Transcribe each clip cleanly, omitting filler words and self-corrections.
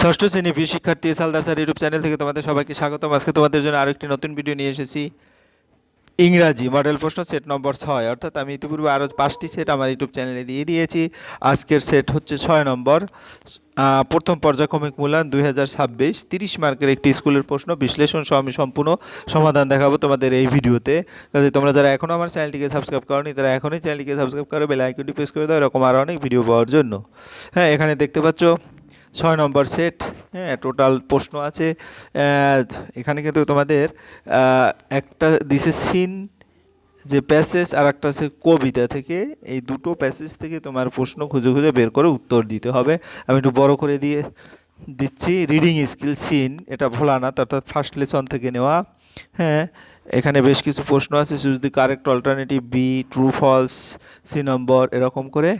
ষষ্ঠ শ্রেণী প্রিয় শিক্ষার্থী সালদার স্যার ইউটিউব চ্যানেল থেকে তোমাদের সবাইকে স্বাগতম। আজকে তোমাদের জন্য আরো একটি নতুন ভিডিও নিয়ে এসেছি। ইংরাজি মডেল প্রশ্ন সেট নম্বর 6, অর্থাৎ আমি ইতিপূর্বে আরও 5টি সেট আমার ইউটিউব চ্যানেলে দিয়ে দিয়েছি। আজকের সেট হচ্ছে 6 নম্বর। প্রথম পর্যায়ক্রমিক মূল্যায়ন 2026, 30 মার্কের একটি স্কুলের প্রশ্ন বিশ্লেষণ সহ আমি সম্পূর্ণ সমাধান দেখাবো তোমাদের এই ভিডিওতে। কাজে তোমরা যারা এখনও আমার চ্যানেলটিকে সাবস্ক্রাইব করোনি তারা এখনই চ্যানেলটিকে সাবস্ক্রাইব করো, বেল আইকনটি প্রেস করে দাও এরকম আরও অনেক ভিডিও পাওয়ার জন্য। হ্যাঁ, এখানে দেখতে পাচ্ছ 6 নম্বর সেট। হ্যাঁ, টোটাল প্রশ্ন আছে। এখানে কিন্তু তোমাদের একটা দিছে সিন যে প্যাসেজ আর একটা আছে কবিতা থেকে, এই দুটো প্যাসেজ থেকে তোমার প্রশ্ন খুঁজে খুঁজে বের করে উত্তর দিতে হবে। আমি একটু বড় করে দিয়ে দিচ্ছি। রিডিং স্কিল সিন, এটা ভোলানাথ অর্থাৎ ফার্স্ট লেসন থেকে নেওয়া। হ্যাঁ, এখানে বেশ কিছু প্রশ্ন আছে। Choose the correct alternative B, true false, C number এরকম করে।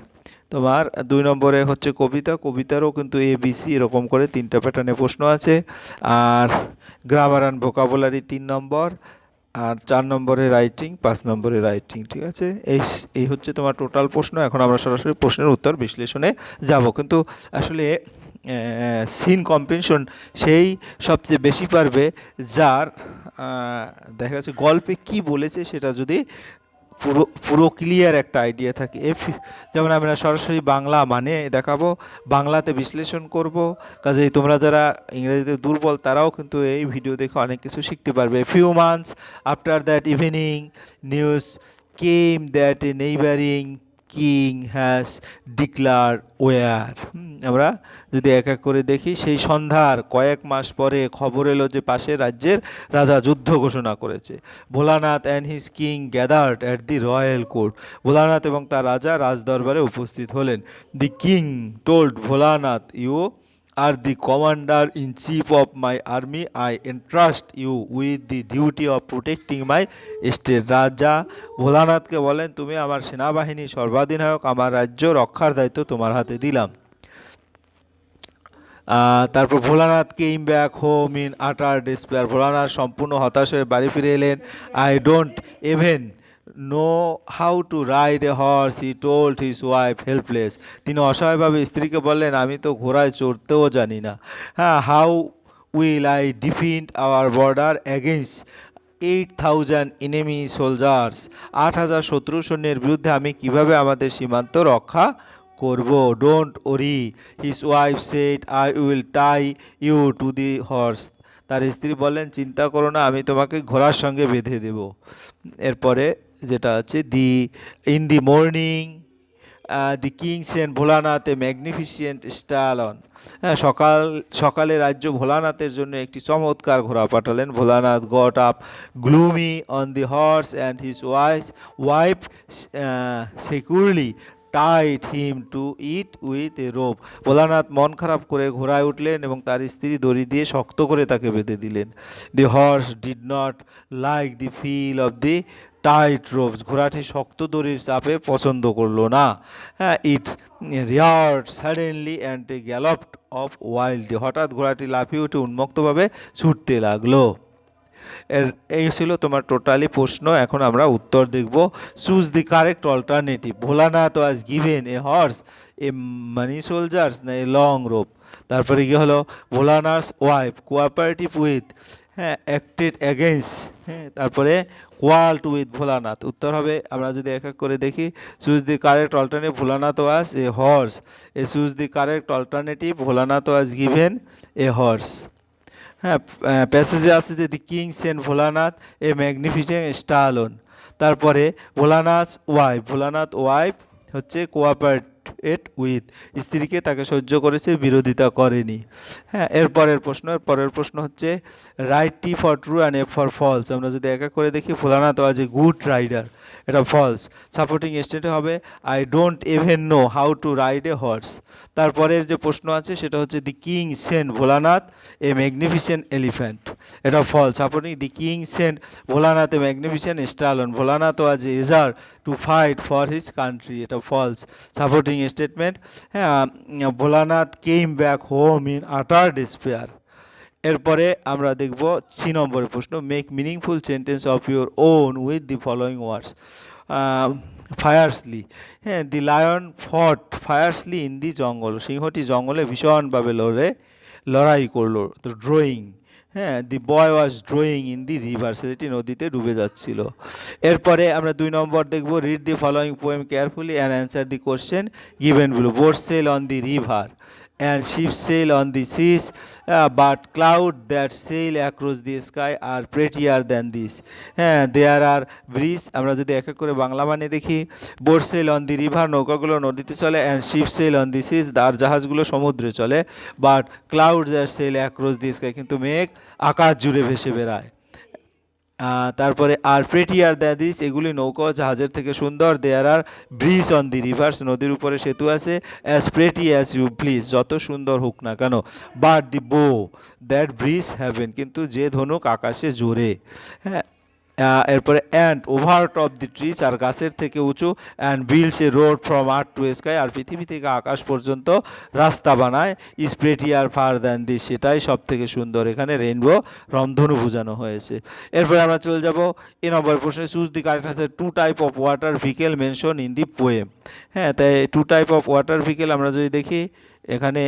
তোমার 2 নম্বরে হচ্ছে কবিতা, কবিতারও কিন্তু এ বি সি এরকম করে 3টা প্যাটার্নে প্রশ্ন আছে। আর গ্রামার অ্যান্ড ভোকাবুলারি 3 নম্বর, আর 4 নম্বরে রাইটিং, 5 নম্বরে রাইটিং। ঠিক আছে, এই হচ্ছে তোমার টোটাল প্রশ্ন। এখন আমরা সরাসরি প্রশ্নের উত্তর বিশ্লেষণে যাব। কিন্তু আসলে সিন কম্প্রিহেনশন সেই সবচেয়ে বেশি পারবে যার দেখা যাচ্ছে গল্পে কি বলেছে সেটা যদি পুরো পুরো ক্লিয়ার একটা আইডিয়া থাকে। যেমন আমরা সরাসরি বাংলা মানে দেখাবো, বাংলাতে বিশ্লেষণ করব। কাজেই তোমরা যারা ইংরেজিতে দুর্বল তারাও কিন্তু এই ভিডিও দেখে অনেক কিছু শিখতে পারবে। Few months after that evening news came that a neighbouring king has declare war. আমরা যদি এক এক করে দেখি, সেই সন্ধ্যার কয়েক মাস পরে খবর এলো যে পাশের রাজ্যের রাজা যুদ্ধ ঘোষণা করেছে। Bholanath and his king gathered at the royal court. Bholanath এবং তার রাজা রাজদরবারে উপস্থিত হলেন। The king told Bholanath, you are the commander in chief of my army, I entrust you with the duty of protecting my state. রাজা ভোলানাথকে বলেন, তুমি আমার সেনাবাহিনী সর্বাধিনায়ক, আমার রাজ্য রক্ষার দায়িত্ব তোমার হাতে দিলাম। তারপর Bholanath came back home in utter despair. Bholanath সম্পূর্ণ হতাশ হয়ে বাড়ি ফিরে এলেন। I don't even know how to ride a horse, he told his wife helpless. তিনি অসহায়ভাবে স্ত্রীকে বললেন, আমি তো ঘোড়ায় চড়তেও জানি না। হ্যাঁ, how will I defend our border against 8,000 enemy soldiers. 8,000 শত্রু সৈন্যের বিরুদ্ধে আমি কিভাবে আমাদের সীমান্ত রক্ষা করব। Don't worry, his wife said, I will tie you to the horse. তার স্ত্রী বললেন, চিন্তা করো না, আমি তোমাকে ঘোড়ার সঙ্গে বেঁধে দেব। এরপরে যেটা আছে, in the morning the king sent Bholanath a magnificent stallion. হ্যাঁ, সকালে রাজ্য ভোলানাথের জন্য একটি চমৎকার ঘোড়া পাঠালেন। Bholanath got up gloomy on the horse and his wife securely tight him to it with a rope. Bholanath মন খারাপ করে ঘোড়ায় উঠলেন এবং তার স্ত্রী দড়ি দিয়ে শক্ত করে তাকে বেঁধে দিলেন। The horse did not like the feel of the tight ropes. ঘোড়াটি শক্ত দড়ির চাপে পছন্দ করলো না। হ্যাঁ, it reared suddenly and galloped off wildly. হঠাৎ ঘোড়াটি লাফিয়ে উঠে উন্মুক্তভাবে ছুটতে লাগলো। এই ছিল তোমার টোটালি প্রশ্ন। এখন আমরা উত্তর দেখব। Choose the correct alternative. Bholanath was given a horse, a many soldiers না এ লং রোপ। তারপরে কি হলো, ভোলানাথস ওয়াইফ কোঅপারেটিভ উইথ, হ্যাঁ, অ্যাক্টেড এগেইনস্ট, হ্যাঁ, তারপরে কোয়াল্ট উইথ ভোলানাথ। উত্তর হবে, আমরা যদি এক এক করে দেখি, choose the correct alternative Bholanath was a horse. A choose the correct alternative Bholanath was given a horse. হ্যাঁ, প্যাসেজে আছে যে the king sent Bholanath a magnificent stallion. তারপরে ভোলানাথ ওয়াইফ হচ্ছে কোঅপারেট উইথ, স্ত্রীকে তাকে সহ্য করেছে, বিরোধিতা করেনি। হ্যাঁ, পরের প্রশ্ন হচ্ছে write T for true and F for false. আমরা যদি এক এক করে দেখি, Bholanath was a good rider, এটা ফলস। সাপোর্টিং স্টেটে হবে I don't even know how to ride a horse. তারপরের যে প্রশ্ন আছে সেটা হচ্ছে the king sent Bholanath a magnificent elephant, এটা false. Supporting the king sent Bholanath a magnificent stallion. Bholanath was eager to fight for his country, এটা ফলস। সাপোর্টিং স্টেটমেন্ট, হ্যাঁ, Bholanath came back home in utter despair. এরপরে আমরা দেখব 6 নম্বরের প্রশ্ন, make meaningful sentence of your own with the following words. Fiercely, হ্যাঁ, the lion ফট ফায়ারসলি in the জঙ্গল। সিংহটি জঙ্গলে ভীষণভাবে লড়ে। লড়াই করলো, তো ড্রয়িং। হ্যাঁ, the boy was drowning in the river, ছেলেটি নদীতে ডুবে যাচ্ছিল। এরপরে আমরা 2 নম্বর দেখব, read the following poem carefully and answer the question given below. Boat sail on the river and ships sail on the seas, but clouds that sail across the sky are prettier than this. হ্যাঁ, দেয়ার are bridge, আমরা যদি এক এক করে বাংলা মানে দেখি, boat sail on the river, নৌকাগুলো নদীতে চলে, and ship sail on the seas, আর জাহাজগুলো সমুদ্রে চলে, but cloud that sail across the sky, কিন্তু মেঘ আকাশ জুড়ে ভেসে বেড়ায়। তারপরে আর প্রেটিয়ার দ্য দিস, এগুলি নৌকা জাহাজের থেকে সুন্দর। There are bridge on the rivers, নদীর উপরে সেতু আছে। As pretty as you please, যত সুন্দর হোক না কেন। But the bow that bridge haven, কিন্তু যে ধনুক আকাশে জোরে। হ্যাঁ, এরপরে and over top the trees, আর গাছের থেকে উঁচু। And builds a road from earth to sky, আর পৃথিবী থেকে আকাশ পর্যন্ত রাস্তা বানায়। Is prettier far than this, সেটাই সব থেকে সুন্দর। এখানে রেইনবো রংধনু বোঝানো হয়েছে। এরপরে আমরা চলে যাব নম্বর প্রশ্নে, choose the correct answer. 2 type of water ভিকেল mention in the poem. হ্যাঁ, তাই 2 টাইপ অফ ওয়াটার ভিকেল আমরা যদি দেখি, এখানে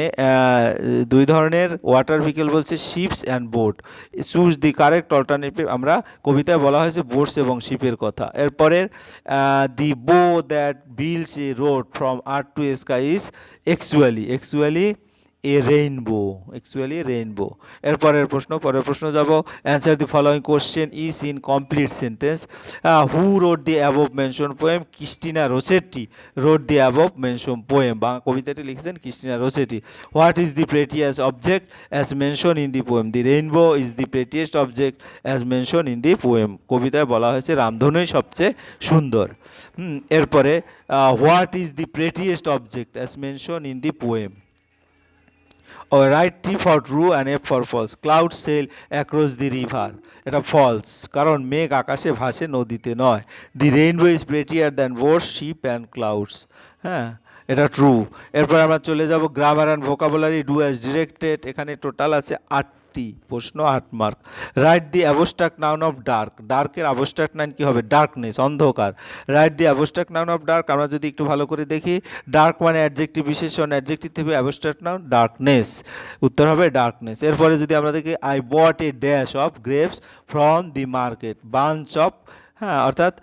2 ধরনের ওয়াটার ভিকেল বলছে, ships and boat. Choose the correct alternative, আমরা কবিতায় বলা হয়েছে বোটস এবং শিপের কথা। এরপরের the bow that builds a road from earth to sky is actually a rainbow, পরের প্রশ্ন যাব, answer the following question is in complete sentence. Who wrote the above mention poem? Christina Rossetti wrote the above mention poem, বা কবিতাটি লিখেছেন Christina Rossetti. What is the prettiest object as mention in the poem? The rainbow is the prettiest object as mention in the poem, কবিতায় বলা হয়েছে রামধনুই সবচেয়ে সুন্দর। এরপরে what is the prettiest object as mention in the poem? Write T for true and F for false. Cloud sail across the river, এটা false, কারণ মেঘ আকাশে ভাসে, নদীতে নয়। The rainbow is prettier than boats, ship and clouds. হ্যাঁ, এটা true. এরপর আমরা চলে যাব grammar and vocabulary, do as directed. এখানে টোটাল আছে 8টি প্রশ্ন, 8 mark. Write the abstract noun of dark, ডার্কের abstract noun কী হবে? ডার্কনেস, অন্ধকার। Right the abstract noun of dark, আমরা যদি একটু ভালো করে দেখি, ডার্ক মানে অ্যাডজেক্টিভ বিশেষণ, অ্যাডজেক্টিভ থেকে অ্যাবস্ট্রাক্ট নাউন ডার্কনেস, উত্তর হবে ডার্কনেস। এরপরে যদি আমরা দেখি, I bought A dash of grapes from the market, bunch of, হ্যাঁ, অর্থাৎ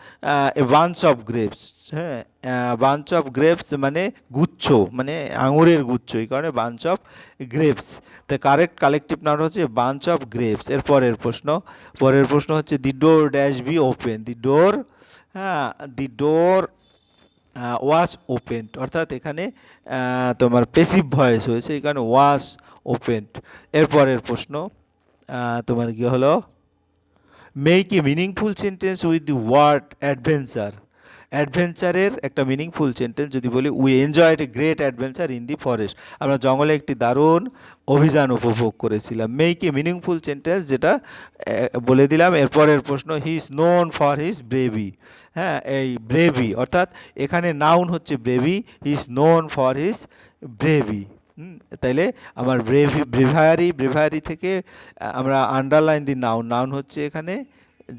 এ বাঞ্চ অফ গ্রেপস। হ্যাঁ, বাঞ্চ অফ গ্রেপস মানে গুচ্ছ, মানে আঙুরের গুচ্ছ, এই কারণে বাঞ্চ অফ গ্রেপস। তো কারেক্ট কালেকটিভ নাউন হচ্ছে বাঞ্চ অফ গ্রেপস। এর পরের প্রশ্ন হচ্ছে, দি ডোর ড্যাশ বি ওপেন, দি ডোর, হ্যাঁ, দি ডোর ওয়াজ ওপেন্ড, অর্থাৎ এখানে তোমার পেসিভ ভয়েস হয়েছে, এখানে ওয়াজ ওপেন্ড। এরপরের প্রশ্ন তোমার কি হলো, make a meaningful sentence with the word adventure. অ্যাডভেঞ্চারের একটা মিনিংফুল সেন্টেন্স যদি বলি, we enjoyed a great adventure in the forest, আমরা জঙ্গলে একটি দারুণ অভিযান উপভোগ করেছিলাম। মেক এ মিনিংফুল সেন্টেন্স, যেটা বলে দিলাম। এরপরের প্রশ্ন, he is known for his brave. হ্যাঁ, এই ব্রেভি, অর্থাৎ এখানে নাউন হচ্ছে brave, he is known for his brave. তাইলে আমার ব্রেভারি থেকে আমরা আন্ডারলাইন দি নাউন হচ্ছে এখানে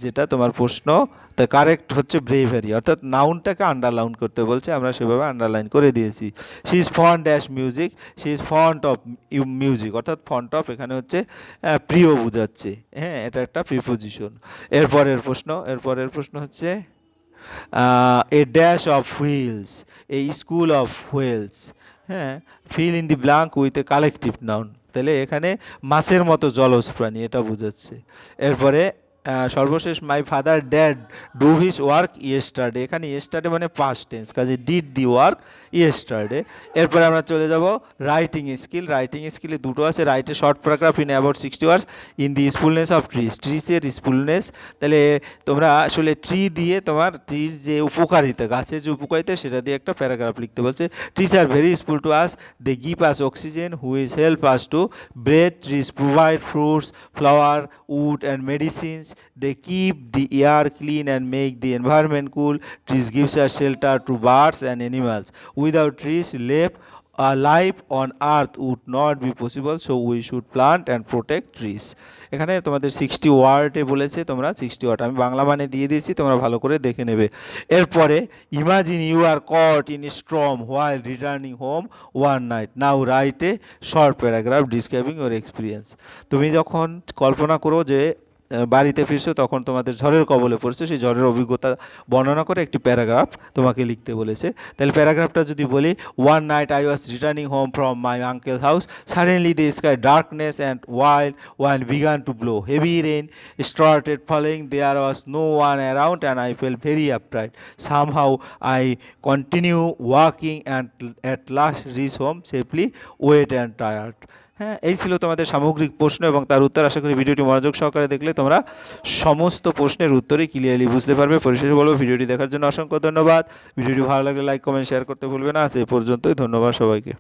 যেটা তোমার প্রশ্ন, তা কারেক্ট হচ্ছে ব্রেভারি, অর্থাৎ নাউনটাকে আন্ডারলাইন করতে বলছে, আমরা সেভাবে আন্ডারলাইন করে দিয়েছি। She is fond dash music, she is fond of music, অর্থাৎ ফন্ড অফ এখানে হচ্ছে প্রিয় বোঝাচ্ছে। হ্যাঁ, এটা একটা প্রিপোজিশন। এরপরের প্রশ্ন হচ্ছে, a dash of whales, a school of whales. হ্যাঁ, fill in the blank with a collective noun, তাহলে এখানে মাছের মতো জলজ প্রাণী, এটা বোঝাচ্ছে। এরপরে সর্বশেষ, my father dad do his work yesterday, এখানে ইয়েস্টারডে মানে পাস্ট টেন্স, কাজে ডিড দি ওয়ার্ক ইয়েস্টারডে। এরপরে আমরা চলে যাব রাইটিং স্কিল। রাইটিং স্কিলে দুটো আছে, রাইটে short paragraph in about 60 words in the usefulness of trees, ট্রিজের স্ফুলনেস। তাহলে তোমরা আসলে ট্রি দিয়ে তোমার ট্রির যে উপকারিতা, গাছের যে উপকারিতা, সেটা দিয়ে একটা প্যারাগ্রাফ লিখতে বলছে। Trees are very useful to us, they give us oxygen which help us to breathe, trees provide fruits, flower, wood and medicines, they keep the air clean and make the environment cool. Trees gives us shelter to birds and animals. Without trees, life life on earth would not be possible, so we should plant and protect trees. এখানে তোমাদের 60 ওয়ার্ডে বলেছে, তোমরা 60 word আমি বাংলা মানে দিয়ে দিয়েছি, তোমরা ভালো করে দেখে নেবে। এরপরে imagine you are caught in storm while returning home one night, now write a short paragraph describing your experience. তুমি যখন কল্পনা করো যে বাড়িতে ফিরছো, তখন তোমাদের ঝড়ের কবলে পড়েছো, সেই ঝড়ের অভিজ্ঞতা বর্ণনা করে একটি প্যারাগ্রাফ তোমাকে লিখতে বলেছে। তাহলে প্যারাগ্রাফটা যদি বলি, one night I was returning home from my uncle house, suddenly the sky darkness and wind began to blow, heavy rain started falling, there was no one around and I felt very upright. Somehow I continue walking and at last reach home safely, wet and tired. হ্যাঁ, এই ছিল তোমাদের সামগ্রিক প্রশ্ন এবং তার উত্তর। আশা করি ভিডিওটি মনোযোগ সহকারে দেখলে তোমরা সমস্ত প্রশ্নের উত্তরই ক্লিয়ারলি বুঝতে পারবে। পরিশেষে বলবো, ভিডিওটি দেখার জন্য অসংখ্য ধন্যবাদ। ভিডিওটি ভালো লাগলে লাইক কমেন্ট শেয়ার করতে ভুলবে না। আজ এই পর্যন্তই, ধন্যবাদ সবাইকে।